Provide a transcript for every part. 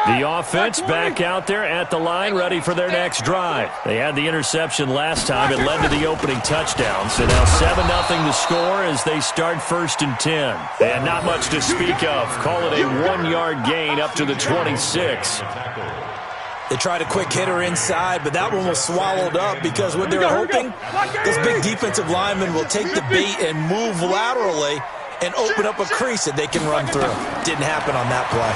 The offense back out there at the line, ready for their next drive. They had the interception last time. It led to the opening touchdown. So now 7-0 the score as they start 1st and 10. And not much to speak of. Call it a 1-yard gain up to the 26. They tried a quick hitter inside, but that one was swallowed up because what they're hoping, those big defensive linemen will take the bait and move laterally and open up a crease that they can run through. Didn't happen on that play.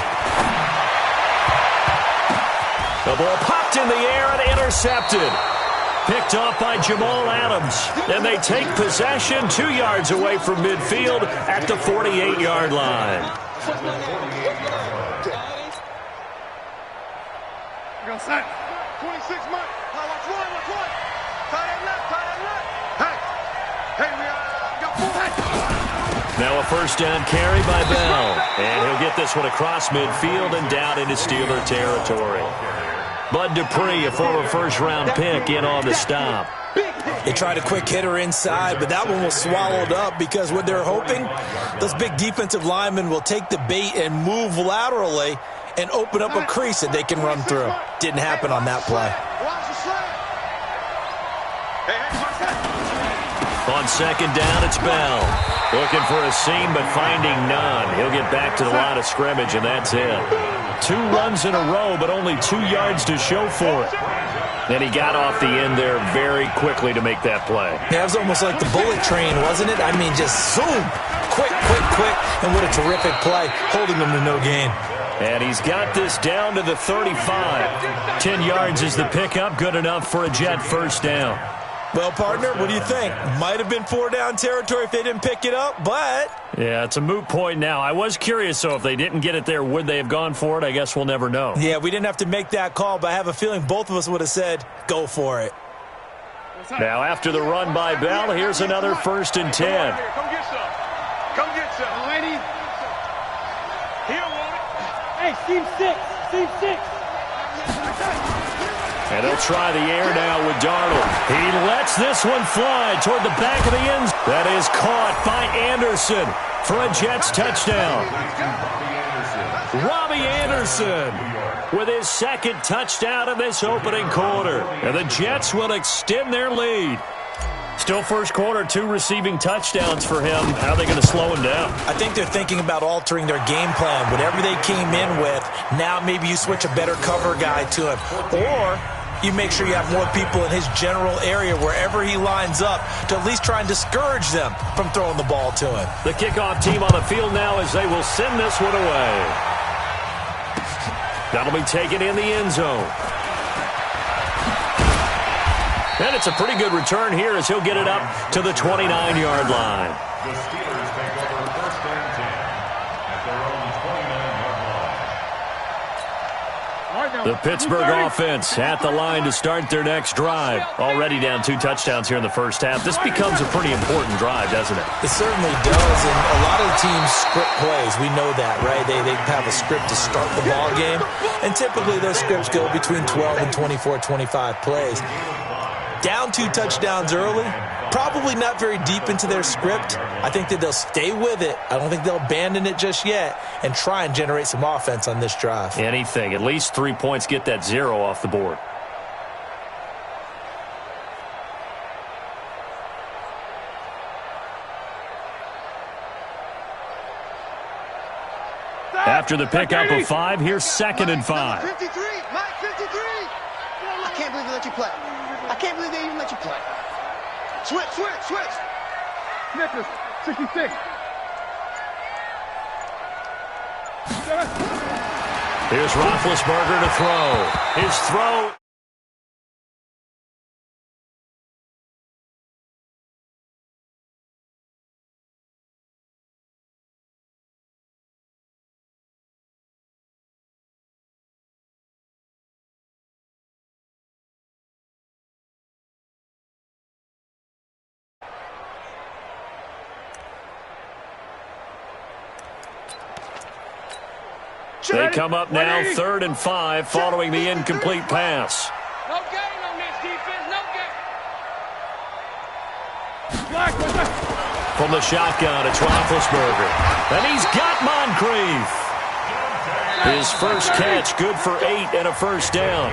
The ball popped in the air and intercepted. Picked off by Jamal Adams. And they take possession 2 yards away from midfield at the 48-yard line. Go set. 26 man. Watch one. Tie that left. Hey, we got full head. Now a 1st down carry by Bell. And he'll get this one across midfield and down into Steeler territory. Bud Dupree, a former 1st-round pick, in on the stop. They tried a quick hitter inside, but that one was swallowed up because what they're hoping, those big defensive linemen will take the bait and move laterally and open up a crease that they can run through. Didn't happen on that play. On 2nd down, it's Bell. Looking for a seam, but finding none. He'll get back to the line of scrimmage, and that's it. 2 runs in a row, but only 2 yards to show for it. And he got off the end there very quickly to make that play. Yeah, it was almost like the bullet train, wasn't it? I mean, just zoom. Quick. And what a terrific play, holding them to no gain. And he's got this down to the 35. 10 yards is the pickup, good enough for a Jet 1st down. Well, partner, what do you think? Might have been 4-down territory if they didn't pick it up, but... Yeah, it's a moot point now. I was curious, so if they didn't get it there, would they have gone for it? I guess we'll never know. Yeah, we didn't have to make that call, but I have a feeling both of us would have said, go for it. Now, after the run by Bell, here's another 1st and 10. Come get some. Come get some, lady. He don't want it. Hey, Steve 6. And he'll try the air now with Darnold. He lets this one fly toward the back of the end zone. That is caught by Anderson for a Jets touchdown. Robbie Anderson with his 2nd touchdown of this opening quarter. And the Jets will extend their lead. Still 1st quarter, 2 receiving touchdowns for him. How are they going to slow him down? I think they're thinking about altering their game plan. Whatever they came in with, now maybe you switch a better cover guy to him. Or you make sure you have more people in his general area wherever he lines up to at least try and discourage them from throwing the ball to him. The kickoff team on the field now as they will send this one away. That'll be taken in the end zone. And it's a pretty good return here as he'll get it up to the 29-yard line. The Steelers take over 1st and 10 at their own 29-yard line. The Pittsburgh offense at the line to start their next drive. Already down 2 touchdowns here in the 1st half. This becomes a pretty important drive, doesn't it? It certainly does, and a lot of the teams script plays. We know that, right? They have a script to start the ball game, and typically those scripts go between 12 and 24, 25 plays. Down 2 touchdowns early, probably not very deep into their script. I think that they'll stay with it. I don't think they'll abandon it just yet and try and generate some offense on this drive. Anything. At least 3 points, get that 0 off the board. After the pickup of 5, here's 2nd and 5. 53, Mike 53. I can't believe they let you play. I can't believe they even let you play. Switch. Snickers, 66. Here's Roethlisberger to throw. His throw. They come up now 3rd and 5 following the incomplete pass. No gain on this defense, no gain. From the shotgun, it's Roethlisberger. And he's got Moncrief. His first catch, good for 8 and a first down.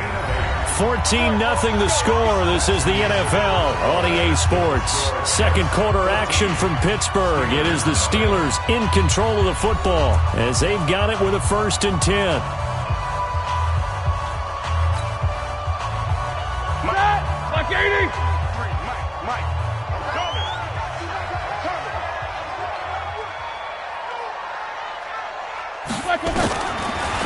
14-0 the score. This is the NFL on EA Sports. Second quarter action from Pittsburgh. It is the Steelers in control of the football as they've got it with a 1st and 10. Mike 80. Mike.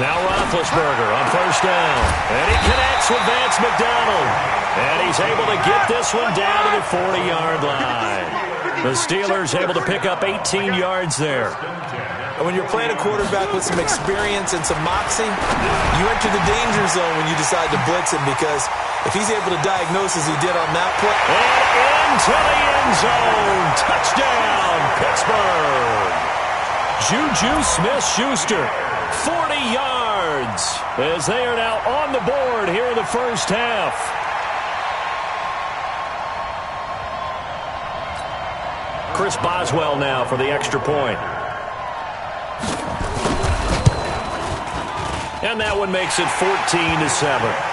Now Roethlisberger on 1st down. And he connects with Vance McDonald. And he's able to get this one down to the 40-yard line. The Steelers able to pick up 18 yards there. And when you're playing a quarterback with some experience and some moxie, you enter the danger zone when you decide to blitz him, because if he's able to diagnose as he did on that play. And into the end zone. Touchdown, Pittsburgh. Juju Smith-Schuster, 40 yards, as they are now on the board here in the first half. Chris Boswell now for the extra point. And that one makes it 14-7.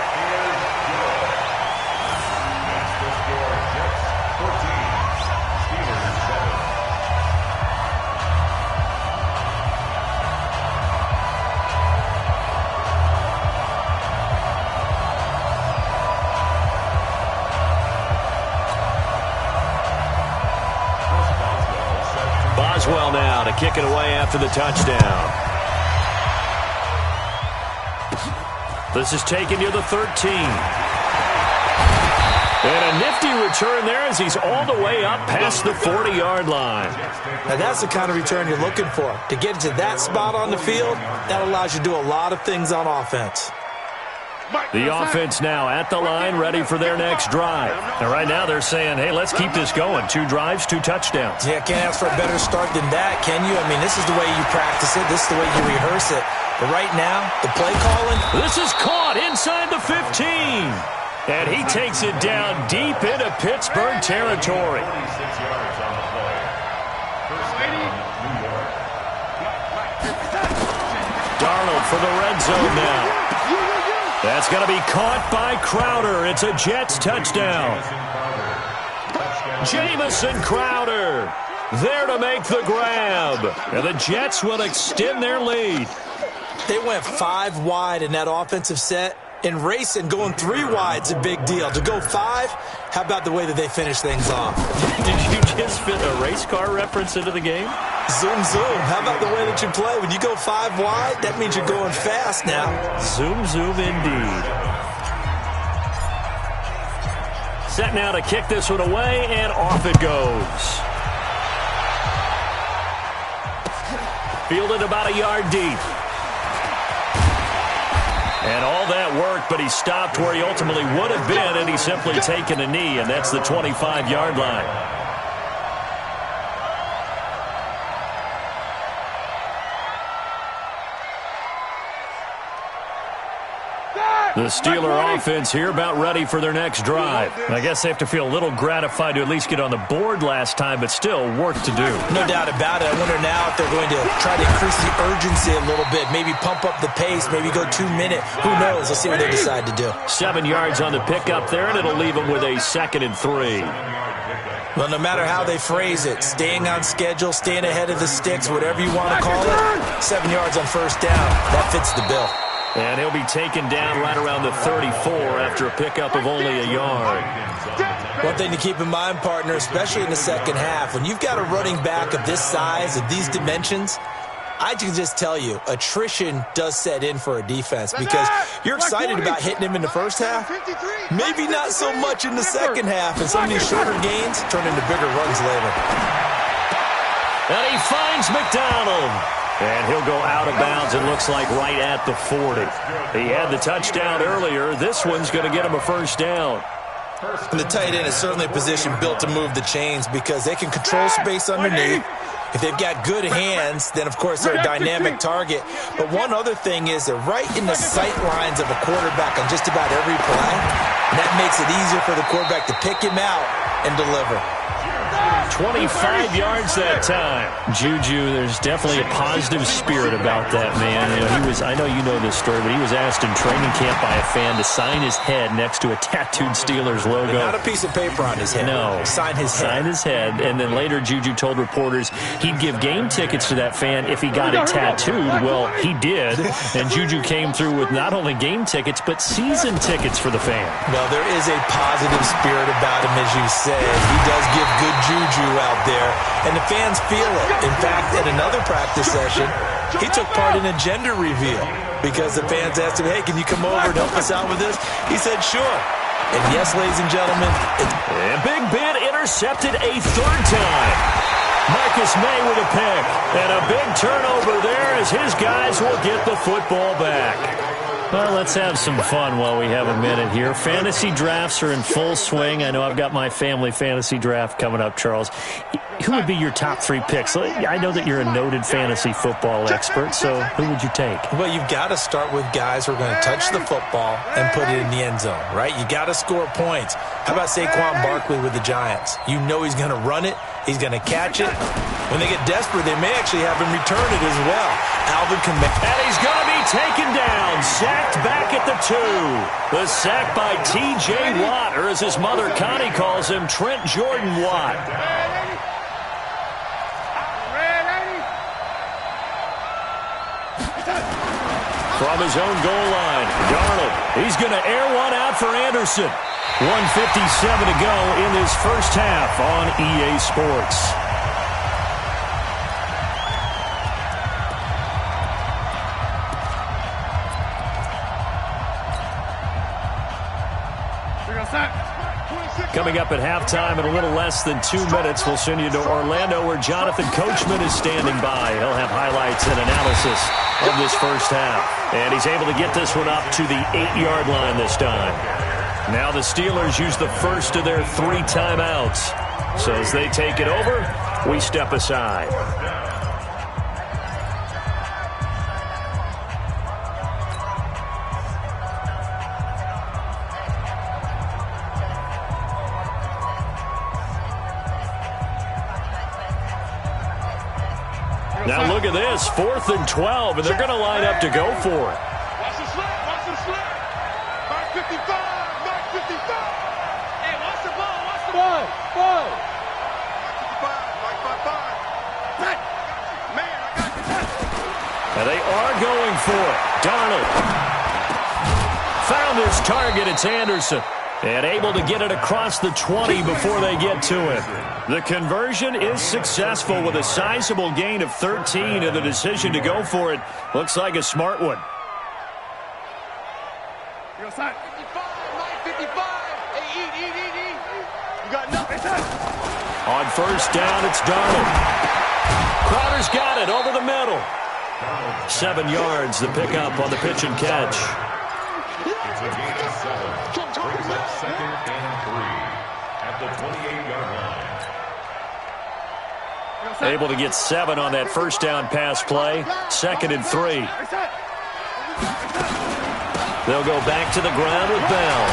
Boswell now to kick it away after the touchdown. This is taken near the 13. And a nifty return there as he's all the way up past the 40-yard line. Now that's the kind of return you're looking for. To get to that spot on the field, that allows you to do a lot of things on offense. The offense now at the line, ready for their next drive. And right now they're saying, hey, let's keep this going. 2 drives, 2 touchdowns. Yeah, can't ask for a better start than that, can you? I mean, this is the way you practice it. This is the way you rehearse it. But right now, the play calling. This is caught inside the 15. And he takes it down deep into Pittsburgh territory. Darnold for the red zone now. That's going to be caught by Crowder. It's a Jets touchdown. Jamison Crowder there to make the grab. And the Jets will extend their lead. They went 5 wide in that offensive set. And racing, going 3 wide's a big deal. To go 5, how about the way that they finish things off? Did you just fit a race car reference into the game? Zoom, zoom. How about the way that you play? When you go 5 wide, that means you're going fast now. Zoom, zoom indeed. Set now to kick this one away, and off it goes. Fielded about a yard deep. And all that work, but he stopped where he ultimately would have been, and he's simply taken a knee, and that's the 25-yard line. The Steeler offense here about ready for their next drive. I guess they have to feel a little gratified to at least get on the board last time, but still work to do. No doubt about it. I wonder now if they're going to try to increase the urgency a little bit, maybe pump up the pace, maybe go 2 minute. Who knows? Let's see what they decide to do. 7 yards on the pickup there, and it'll leave them with a 2nd and 3. Well, no matter how they phrase it, staying on schedule, staying ahead of the sticks, whatever you want to call it, 7 yards on 1st down. That fits the bill. And he'll be taken down right around the 34 after a pickup of only a yard. One thing to keep in mind, partner, especially in the second half, when you've got a running back of this size, of these dimensions, I can just tell you, attrition does set in for a defense because you're excited about hitting him in the first half. Maybe not so much in the second half, and some of these shorter gains turn into bigger runs later. And he finds McDonald. And he'll go out of bounds, it looks like, right at the 40. He had the touchdown earlier. This one's going to get him a 1st down. And the tight end is certainly a position built to move the chains because they can control space underneath. If they've got good hands, then, of course, they're a dynamic target. But one other thing is they're right in the sight lines of a quarterback on just about every play. And that makes it easier for the quarterback to pick him out and deliver. 25 yards that time. Juju, there's definitely a positive spirit about that man. You know, I know you know this story, but he was asked in training camp by a fan to sign his head next to a tattooed Steelers logo. Not a piece of paper on his head. No. Sign his head. Sign his head. And then later Juju told reporters he'd give game tickets to that fan if he got it tattooed. Well, he did. And Juju came through with not only game tickets, but season tickets for the fan. Well, there is a positive spirit about him, as you said. He does give good juju out there, and the fans feel it. In fact, at another practice session, he took part in a gender reveal because the fans asked him, hey, can you come over and help us out with this? He said, sure. And yes, ladies and gentlemen. And Big Ben intercepted a third time. Marcus May with a pick. And a big turnover there as his guys will get the football back. Well, let's have some fun while we have a minute here. Fantasy drafts are in full swing. I know I've got my family fantasy draft coming up, Charles. Who would be your top 3 picks? I know that you're a noted fantasy football expert, so who would you take? Well, you've got to start with guys who are going to touch the football and put it in the end zone, right? You got to score points. How about Saquon Barkley with the Giants? You know he's going to run it. He's going to catch it. When they get desperate, they may actually have him return it as well. Alvin Kamara. And he's going to be taken down, sacked back at the 2. The sack by T.J. Watt, or as his mother Connie calls him, Trent Jordan Watt. From his own goal line, Darnold. He's going to air one out for Anderson. 1:57 to go in this first half on EA Sports. Coming up at halftime in a little less than 2 minutes, we'll send you to Orlando where Jonathan Coachman is standing by. He'll have highlights and analysis of this first half. And he's able to get this one up to the 8-yard line this time. Now the Steelers use the first of their 3 timeouts. So as they take it over, we step aside. Now look at this, 4th and 12, and they're going to line up to go for it. Watch the slip, watch the slip. Mark 55, Mark 55. Hey, watch the ball, watch the ball. Mark 55, Mark 55. Pat, man, I got you. And they are going for it. Darnold found his target. It's Anderson. And able to get it across the 20 before they get to it. The conversion is successful with a sizable gain of 13, and the decision to go for it looks like a smart one. You're side. 55, Mike 55. Hey, eat. You got nothing. On first down, it's Darnold. Crowder's got it over the middle. 7 yards, the pickup on the pitch and catch. It's a gain of 7. Brings up 2nd and 3 at the 28-yard line. Able to get 7 on that first down pass play. 2nd and 3. They'll go back to the ground with Bell.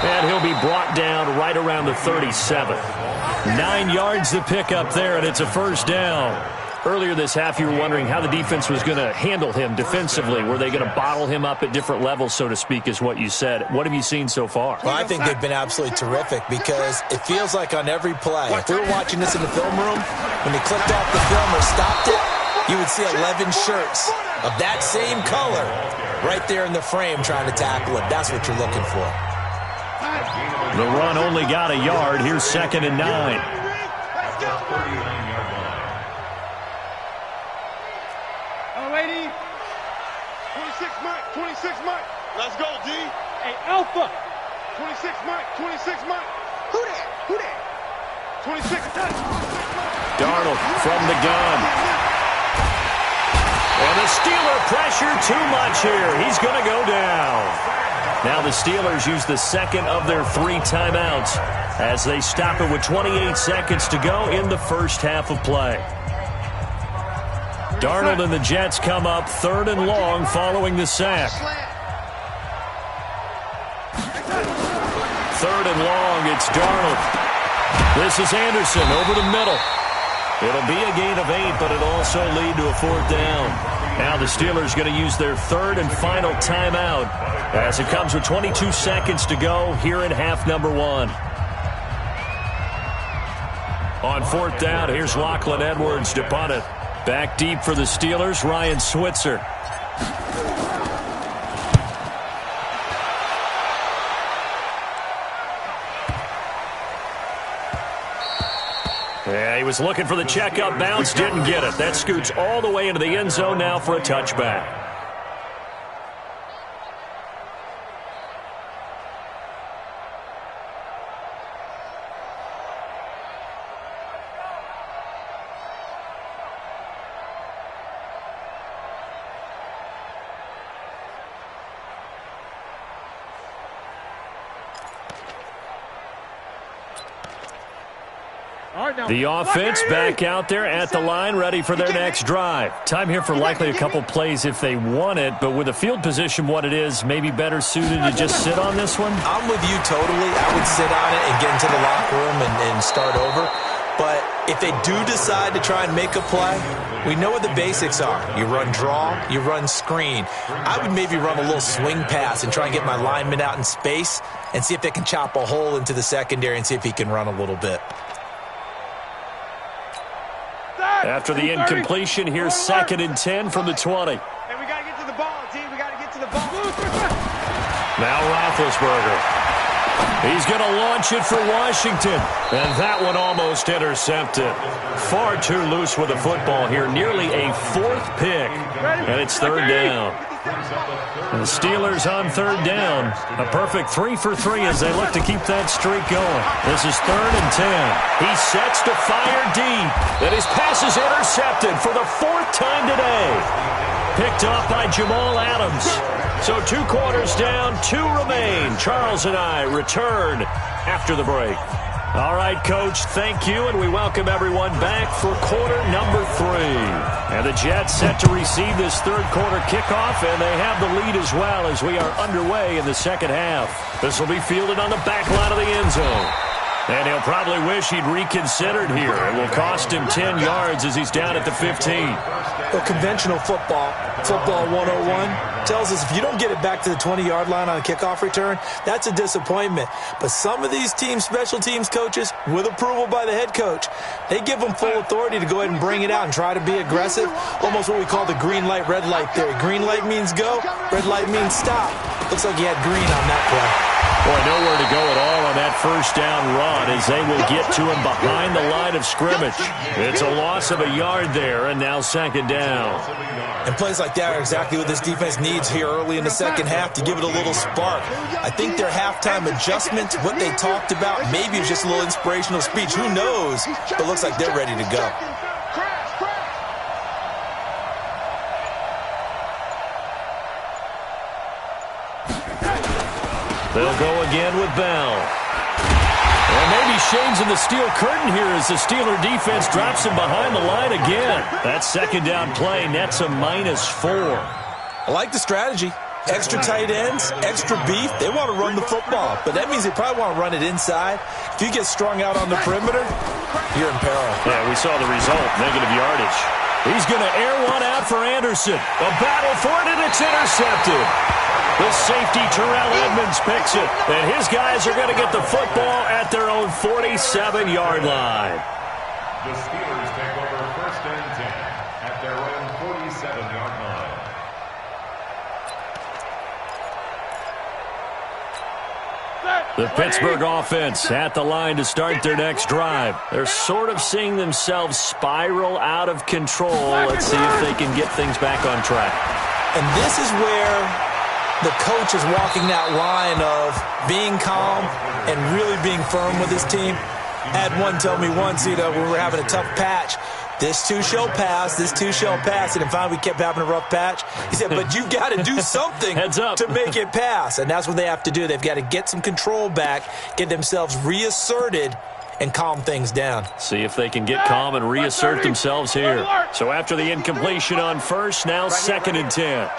And he'll be brought down right around the 37. 9 yards to pick up there, and it's a first down. Earlier this half, you were wondering how the defense was going to handle him defensively. Were they going to bottle him up at different levels, so to speak, is what you said. What have you seen so far? Well, I think they've been absolutely terrific because it feels like on every play, if we were watching this in the film room, when they clicked off the film or stopped it, you would see 11 shirts of that same color right there in the frame trying to tackle it. That's what you're looking for. The run only got a yard. Here's 2nd and 9. At the 39-yard line. Lady, 26 Mike, 26 Mike. Let's go, D. Hey, Alpha. 26 Mike, 26 Mike. Who that? 26 touch. Darnold from the gun. And the Steeler pressure too much here. He's going to go down. Now the Steelers use the 2nd of their 3 timeouts as they stop it with 28 seconds to go in the first half of play. Darnold and the Jets come up 3rd and long following the sack. 3rd and long, it's Darnold. This is Anderson over the middle. It'll be a gain of 8, but it'll also lead to a 4th down. Now the Steelers going to use their 3rd and final timeout as it comes with 22 seconds to go here in half number 1. On 4th down, here's Lachlan Edwards to punt it. Back deep for the Steelers, Ryan Switzer. Yeah, he was looking for the checkup bounce, didn't get it. That scoots all the way into the end zone now for a touchback. The offense back out there at the line, ready for their next drive. Time here for likely a couple plays if they want it, but with the field position what it is, maybe better suited to just sit on this one? I'm with you totally. I would sit on it and get into the locker room and start over. But if they do decide to try and make a play, we know what the basics are. You run draw, you run screen. I would maybe run a little swing pass and try and get my lineman out in space and see if they can chop a hole into the secondary and see if he can run a little bit. After the incompletion, here's 2nd and 10 from the 20. Hey, we got to get to the ball, T. We got to get to the ball. Now Roethlisberger. He's going to launch it for Washington. And that one almost intercepted. Far too loose with the football here. Nearly a 4th pick. And it's 3rd down. The Steelers on 3rd down. A perfect 3 for 3 as they look to keep that streak going. This is 3rd and 10. He sets to fire deep. And his pass is intercepted for the 4th time today. Picked off by Jamal Adams. So 2 quarters down, 2 remain. Charles and I return after the break. All right, Coach, thank you, and we welcome everyone back for quarter number 3. And the Jets set to receive this 3rd quarter kickoff, and they have the lead as well as we are underway in the 2nd half. This will be fielded on the back line of the end zone. And he'll probably wish he'd reconsidered here. It will cost him 10 yards as he's down at the 15. Well, conventional football 101, tells us if you don't get it back to the 20-yard line on a kickoff return, that's a disappointment. But some of these teams, special teams coaches, with approval by the head coach, they give them full authority to go ahead and bring it out and try to be aggressive, almost what we call the green light, red light theory. Green light means go, red light means stop. Looks like he had green on that play. Boy, nowhere to go at all on that 1st down run as they will get to him behind the line of scrimmage. It's a loss of a yard there, and now 2nd down. And plays like that are exactly what this defense needs here early in the 2nd half to give it a little spark. I think their halftime adjustment, what they talked about, maybe it was just a little inspirational speech. Who knows? But it looks like they're ready to go. They'll go again with Bell. And maybe shades in the steel curtain here as the Steeler defense drops him behind the line again. That 2nd down play nets a -4. I like the strategy. Extra tight ends, extra beef. They want to run the football, but that means they probably want to run it inside. If you get strung out on the perimeter, you're in peril. Yeah, we saw the result, negative yardage. He's going to air one out for Anderson. A battle for it, and it's intercepted. The safety, Terrell Edmonds, picks it. And his guys are going to get the football at their own 47-yard line. The Steelers take over 1st and 10 at their own 47-yard line. The Pittsburgh offense at the line to start their next drive. They're sort of seeing themselves spiral out of control. Let's see if they can get things back on track. And this is where the coach is walking that line of being calm and really being firm with his team. I had one tell me once, when we were having a tough patch, this too shall pass, this too shall pass. And finally we kept having a rough patch. He said, but you got to do something to make it pass. And that's what they have to do. They've got to get some control back, get themselves reasserted, and calm things down. See if they can get calm and reassert themselves here. So after the incompletion on 1st, now 2nd and 10.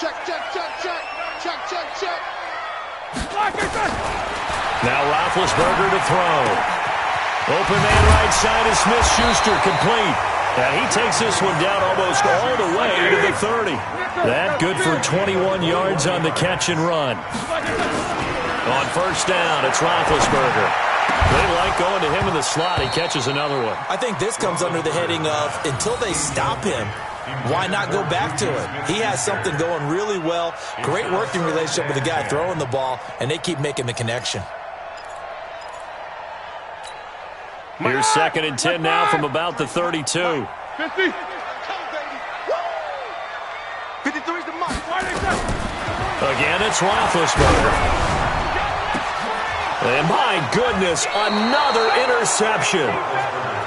Now Roethlisberger to throw. Open man right side is Smith-Schuster, complete. And he takes this one down almost all the way to the 30. That good for 21 yards on the catch and run. On first down, it's Roethlisberger. They like going to him in the slot. He catches another one. I think this comes under the heading of, until they stop him, why not go back to it? He has something going really well. Great working relationship with the guy throwing the ball, and they keep making the connection. Here's 2nd and 10 now from about the 32. 50. 53's the mark. Again, it's Roethlisberger. And my goodness, another interception.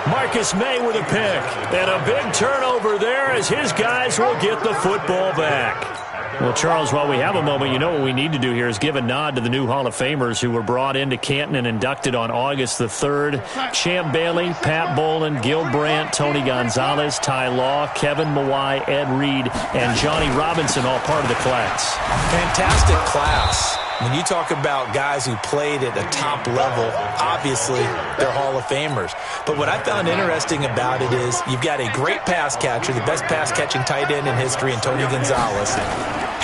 Marcus May with a pick. And a big turnover there as his guys will get the football back. Well, Charles, while we have a moment, you know what we need to do here is give a nod to the new Hall of Famers who were brought into Canton and inducted on August the 3rd. Champ Bailey, Pat Bolin, Gil Brandt, Tony Gonzalez, Ty Law, Kevin Mawai, Ed Reed, and Johnny Robinson, all part of the class. Fantastic class. When you talk about guys who played at a top level, obviously they're Hall of Famers. But what I found interesting about it is you've got a great pass catcher, the best pass-catching tight end in history, in Tony Gonzalez.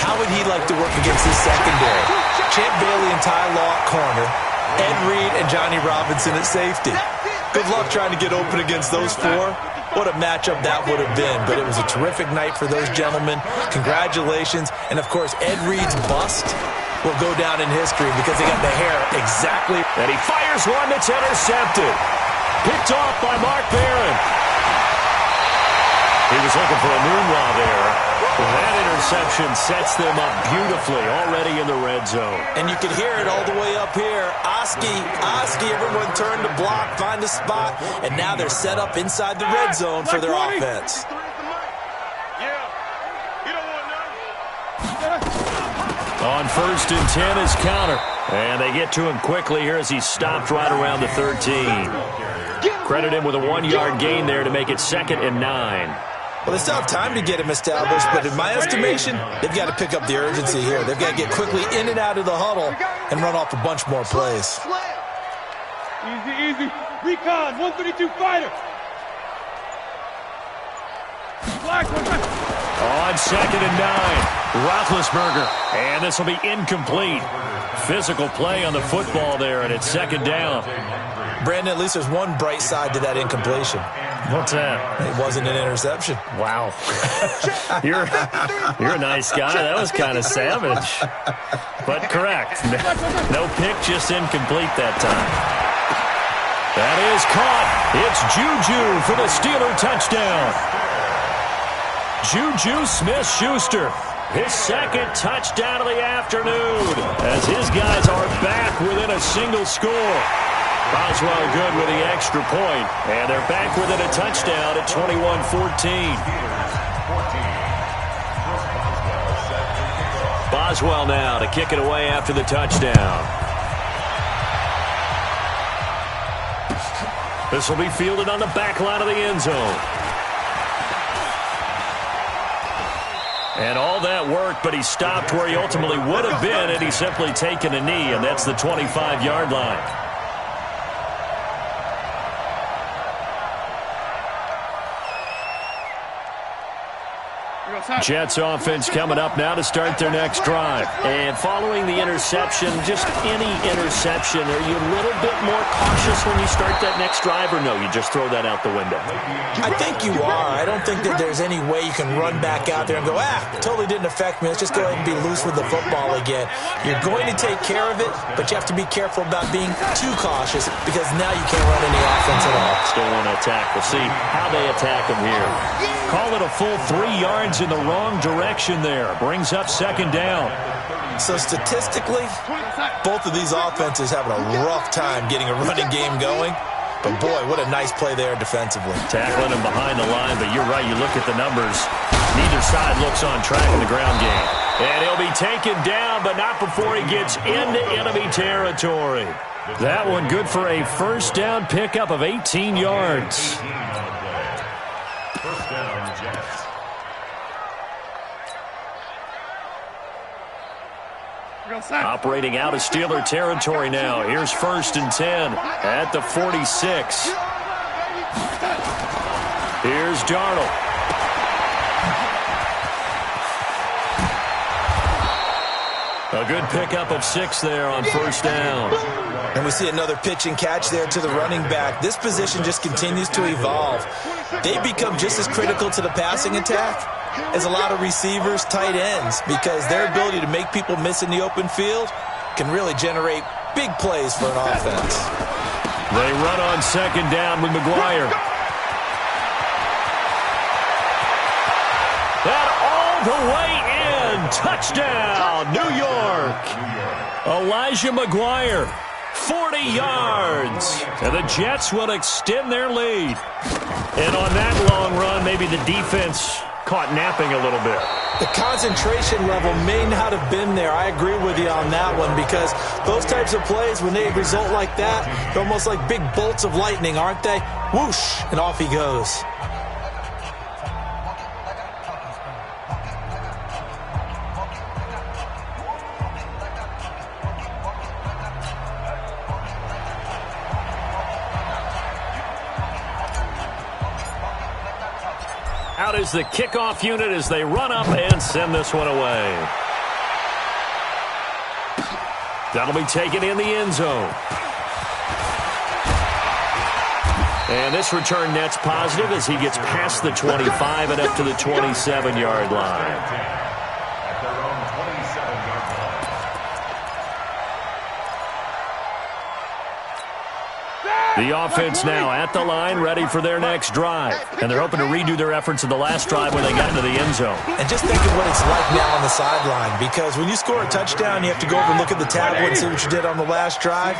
How would he like to work against his secondary? Champ Bailey and Ty Law at corner, Ed Reed and Johnny Robinson at safety. Good luck trying to get open against those four. What a matchup that would have been. But it was a terrific night for those gentlemen. Congratulations. And, of course, Ed Reed's bust will go down in history because they got the hair exactly. And he fires one that's intercepted. Picked off by Mark Barron. He was looking for a moonwah there. That interception sets them up beautifully already in the red zone. And you can hear it all the way up here. Oski, everyone turned to block, find a spot, and now they're set up inside the red zone for their offense. On 1st and 10 is counter. And they get to him quickly here as he stopped right around the 13. Credit him with a 1-yard gain there to make it 2nd and 9. Well, they still have time to get him established, but in my estimation, they've got to pick up the urgency here. They've got to get quickly in and out of the huddle and run off a bunch more plays. Easy. Recon, 132 fighter. On 2nd and 9, Roethlisberger. And this will be incomplete. Physical play on the football there, and it's 2nd down. Brandon, at least there's one bright side to that incompletion. What's that? It wasn't an interception. Wow. You're a nice guy. That was kind of savage. But correct. No pick, just incomplete that time. That is caught. It's Juju for the Steeler touchdown. Juju Smith-Schuster, his 2nd touchdown of the afternoon, as his guys are back within a single score. Boswell good with the extra point, and they're back within a touchdown at 21-14. Boswell now to kick it away after the touchdown. This will be fielded on the back line of the end zone. And all that worked, but he stopped where he ultimately would have been had he simply taken a knee, and that's the 25-yard line. Jets offense coming up now to start their next drive. And following the interception, just any interception, are you a little bit more cautious when you start that next drive, or no, you just throw that out the window? I think you are. I don't think that there's any way you can run back out there and go, totally didn't affect me. Let's just go ahead and be loose with the football again. You're going to take care of it, but you have to be careful about being too cautious because now you can't run any offense at all. Still want to attack. We'll see how they attack him here. Call it a full 3 yards in the wrong direction there. Brings up 2nd down. So statistically, both of these offenses having a rough time getting a running game going. But boy, what a nice play there defensively. Tackling him behind the line, but you're right. You look at the numbers. Neither side looks on track in the ground game. And he'll be taken down, but not before he gets into enemy territory. That one good for a 1st down pickup of 18 yards. First down, Jets. Operating out of Steeler territory now. Here's 1st and 10 at the 46. Here's Darnold. A good pickup of 6 there on 1st down. And we see another pitch and catch there to the running back. This position just continues to evolve. They become just as critical to the passing attack as a lot of receivers, tight ends, because their ability to make people miss in the open field can really generate big plays for an offense. They run on 2nd down with McGuire. And all the way in. Touchdown, New York. Elijah McGuire, 40 yards. And the Jets will extend their lead. And on that long run, maybe the defense caught napping a little bit. The concentration level may not have been there. I agree with you on that one, because those types of plays, when they result like that, they're almost like big bolts of lightning, aren't they? Whoosh, and off he goes. Out is the kickoff unit as they run up and send this one away. That'll be taken in the end zone. And this return net's positive as he gets past the 25 and up to the 27-yard line. The offense now at the line, ready for their next drive. And they're hoping to redo their efforts in the last drive when they got into the end zone. And just think of what it's like now on the sideline, because when you score a touchdown, you have to go over and look at the tablet and see what you did on the last drive.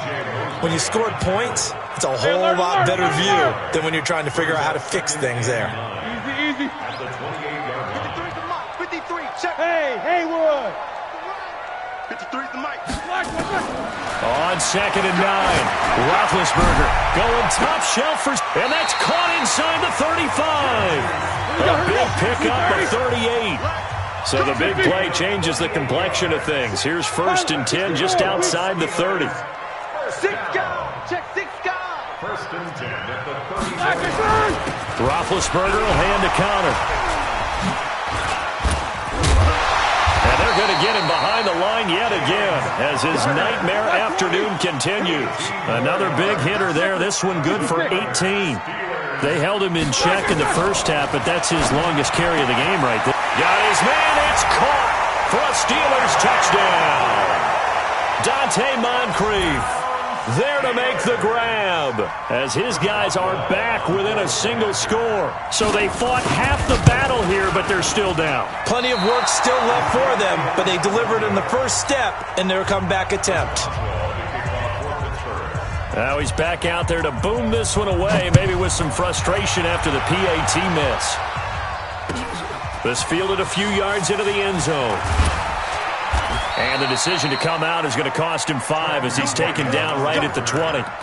When you scored points, it's a whole lot better view than when you're trying to figure out how to fix things there. Easy. 53's the mic. 53, check. Hey, Haywood. 53's the mic. On 2nd and 9, Roethlisberger going top shelf and that's caught inside the 35. A big pickup of 38. So the big play changes the complexion of things. Here's 1st and 10 just outside the 30. 6 guys. Check 6 guys. 1st and 10 at the 30. Roethlisberger will hand to counter. And they're going to get him behind the line yet again as his nightmare afternoon continues. Another big hitter there. This one good for 18. They held him in check in the first half, but that's his longest carry of the game right there. Got his man. It's caught for a Steelers touchdown. Dante Moncrief there to make the grab as his guys are back within a single score. So they fought half the battle here, but they're still down. Plenty of work still left for them, but they delivered in the first step in their comeback attempt. Now he's back out there to boom this one away, maybe with some frustration after the PAT miss. This fielded a few yards into the end zone. And the decision to come out is going to cost him 5 as he's taken down right at the 20.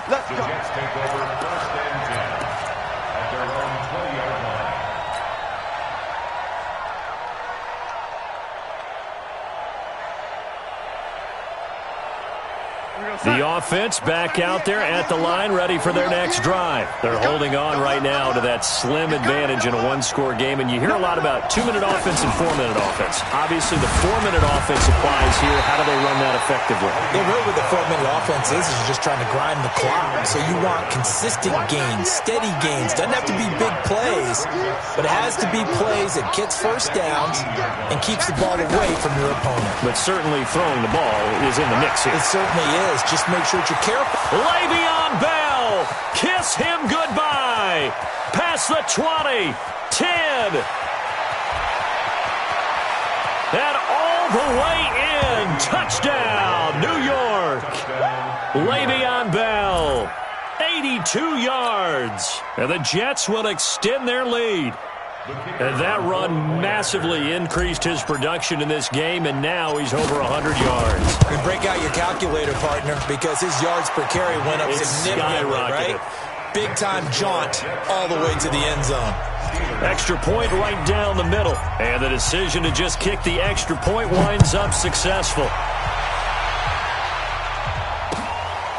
Let's go. Take over 1st and 10 at their own 20-yard line. The offense back out there at the line, ready for their next drive. They're holding on right now to that slim advantage in a one-score game, and you hear a lot about 2-minute offense and 4-minute offense. Obviously, the 4-minute offense applies here. How do they run that effectively? Yeah, really what the 4-minute offense is you're just trying to grind the clock. So you want consistent gains, steady gains. Doesn't have to be big plays, but it has to be plays that gets first downs and keeps the ball away from your opponent. But certainly throwing the ball is in the mix here. It certainly is. Just make sure that you're careful. Le'Veon Bell, kiss him goodbye. Past the 20, 10. And all the way in. Touchdown, New York. Le'Veon Bell, 82 yards. And the Jets will extend their lead. And that run massively increased his production in this game, and now he's over 100 yards. You break out your calculator, partner, because his yards per carry went up significantly, right? Big-time jaunt all the way to the end zone. Extra point right down the middle. And the decision to just kick the extra point winds up successful.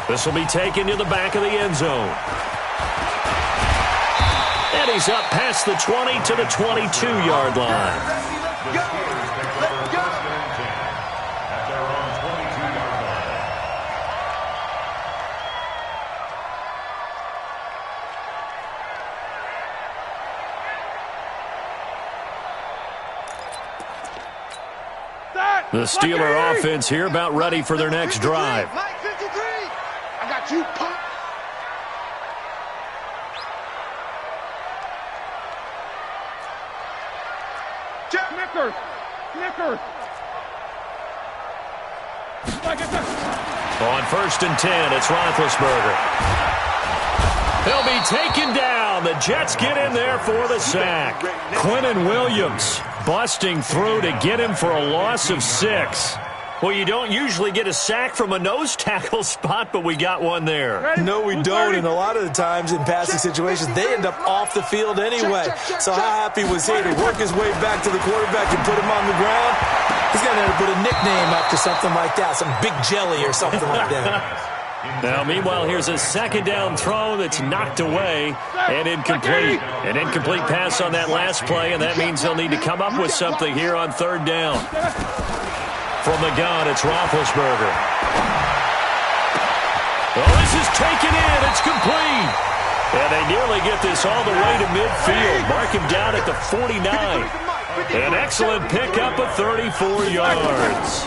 This will be taken to the back of the end zone. And he's up past the 20 to the 22-yard line. The Steeler offense here about ready for their next drive. Mike 53. I got you, punk. Jeff Nickers. On 1st and 10, it's Roethlisberger. He'll be taken down. The Jets get in there for the sack. Quinnen Williams busting through to get him for a loss of 6. Well, you don't usually get a sack from a nose tackle spot, but we got one there. No, we don't, and a lot of the times in passing situations, they end up off the field anyway. So how happy was he to work his way back to the quarterback and put him on the ground? He's going to have to put a nickname after something like that, some Big Jelly or something like that. Now, meanwhile, here's a second down throw that's knocked away and incomplete. An incomplete pass on that last play, and that means they'll need to come up with something here on 3rd down. From the gun, it's Roethlisberger. Oh, this is taken in. It's complete. And they nearly get this all the way to midfield. Mark him down at the 49. An excellent pickup of 34 yards.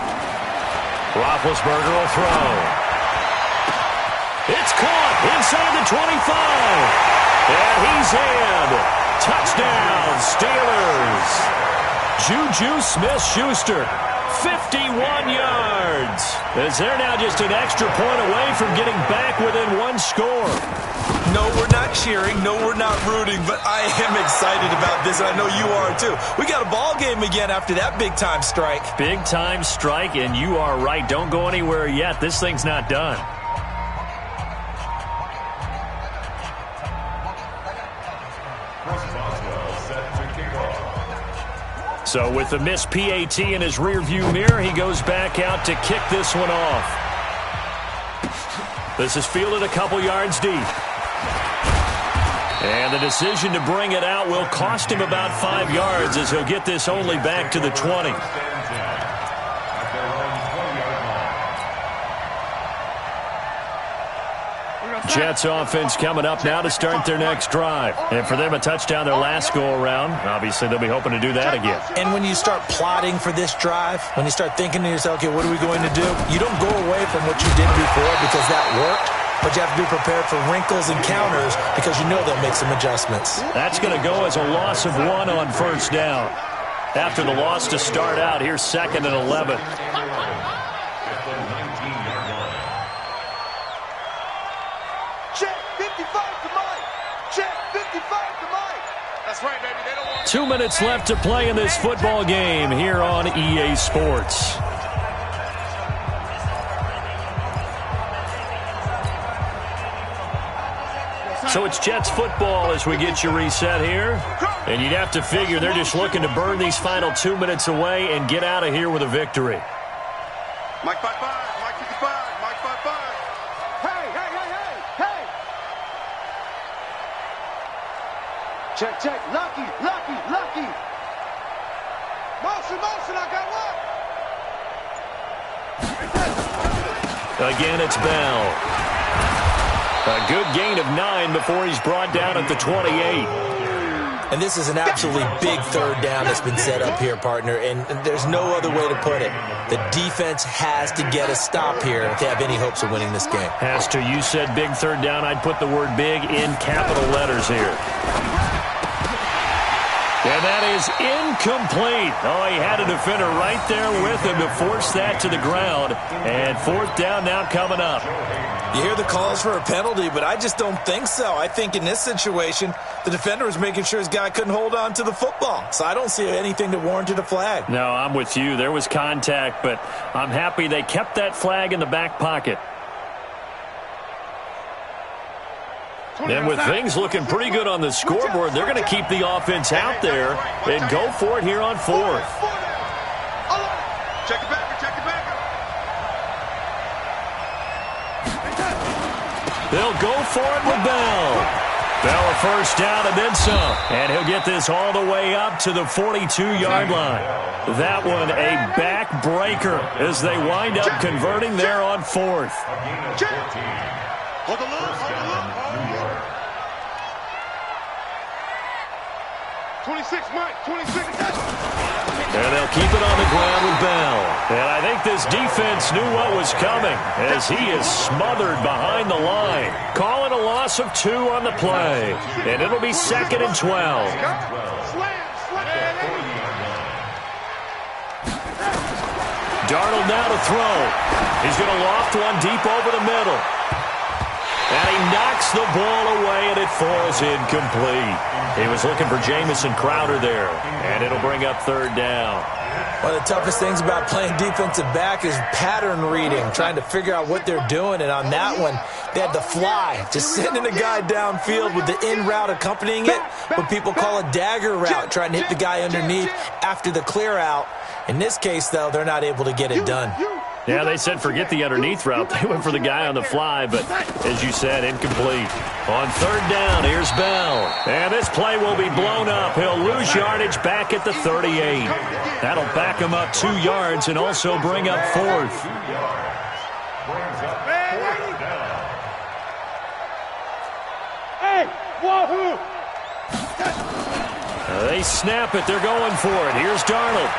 Roethlisberger will throw. It's caught inside the 25. And he's in. Touchdown, Steelers. Juju Smith-Schuster, 51 yards. As they're now just an extra point away from getting back within 1 score. No, we're not cheering. No, we're not rooting. But I am excited about this, and I know you are too. We got a ball game again after that big-time strike. Big-time strike, and you are right. Don't go anywhere yet. This thing's not done. So with the missed PAT in his rearview mirror, he goes back out to kick this one off. This is fielded a couple yards deep. And the decision to bring it out will cost him about 5 yards as he'll get this only back to the 20. Jets offense coming up now to start their next drive. And for them, a touchdown their last go-around. Obviously, they'll be hoping to do that again. And when you start plotting for this drive, when you start thinking to yourself, okay, what are we going to do? You don't go away from what you did before because that worked, but you have to be prepared for wrinkles and counters because you know they'll make some adjustments. That's going to go as a loss of 1 on 1st down. After the loss to start out, here's 2nd and 11. Check 55 to Mike. Check 55 to Mike. That's right, baby. They don't want 2 minutes left to play in this football game here on EA Sports. So it's Jets football as we get you reset here. And you'd have to figure they're just looking to burn these final 2 minutes away and get out of here with a victory. Mike 55, Mike 55, Mike 55. Hey, hey, hey, hey, hey. Check, check. Lucky, lucky, lucky. Motion, motion, I got one. Again, it's Bell. A good gain of 9 before he's brought down at the 28. And this is an absolutely big 3rd down that's been set up here, partner, and there's no other way to put it. The defense has to get a stop here if they have any hopes of winning this game. Has to. You said big 3rd down. I'd put the word big in capital letters here. And that is incomplete. Oh, he had a defender right there with him to force that to the ground. And 4th down now coming up. You hear the calls for a penalty, but I just don't think so. I think in this situation, the defender was making sure his guy couldn't hold on to the football. So I don't see anything that warranted a flag. No, I'm with you. There was contact, but I'm happy they kept that flag in the back pocket. And with things looking pretty good on the scoreboard, they're going to keep the offense out there and go for it here on 4th. Check it back, check it back. They'll go for it with Bell. Bell a first down and then some. And he'll get this all the way up to the 42-yard line. That one a backbreaker as they wind up converting there on fourth. Hold the look, hold the look. 26, Mike, 26. And they'll keep it on the ground with Bell. And I think this defense knew what was coming as he is smothered behind the line. Calling a loss of 2 on the play. And it'll be 2nd and 12. Darnold now to throw. He's going to loft one deep over the middle. And he knocks the ball away, and it falls incomplete. He was looking for Jamison Crowder there, and it'll bring up 3rd down. One of the toughest things about playing defensive back is pattern reading, trying to figure out what they're doing. And on that one, they had the fly, just sending a guy downfield with the in route accompanying it, what people call a dagger route, trying to hit the guy underneath after the clear out. In this case, though, they're not able to get it done. Yeah, they said forget the underneath route. They went for the guy on the fly, but as you said, incomplete. On 3rd down, here's Bell. And this play will be blown up. He'll lose yardage back at the 38. That'll back him up 2 yards and also bring up 4th. Hey, wahoo! They snap it. They're going for it. Here's Darnold.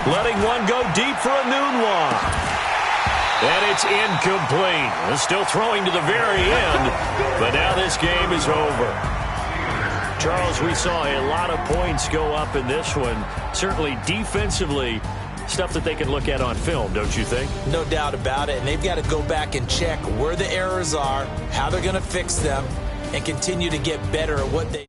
Letting one go deep for a noon walk. And it's incomplete. They're still throwing to the very end, but now this game is over. Charles, we saw a lot of points go up in this one. Certainly defensively, stuff that they can look at on film, don't you think? No doubt about it. And they've got to go back and check where the errors are, how they're going to fix them, and continue to get better at what they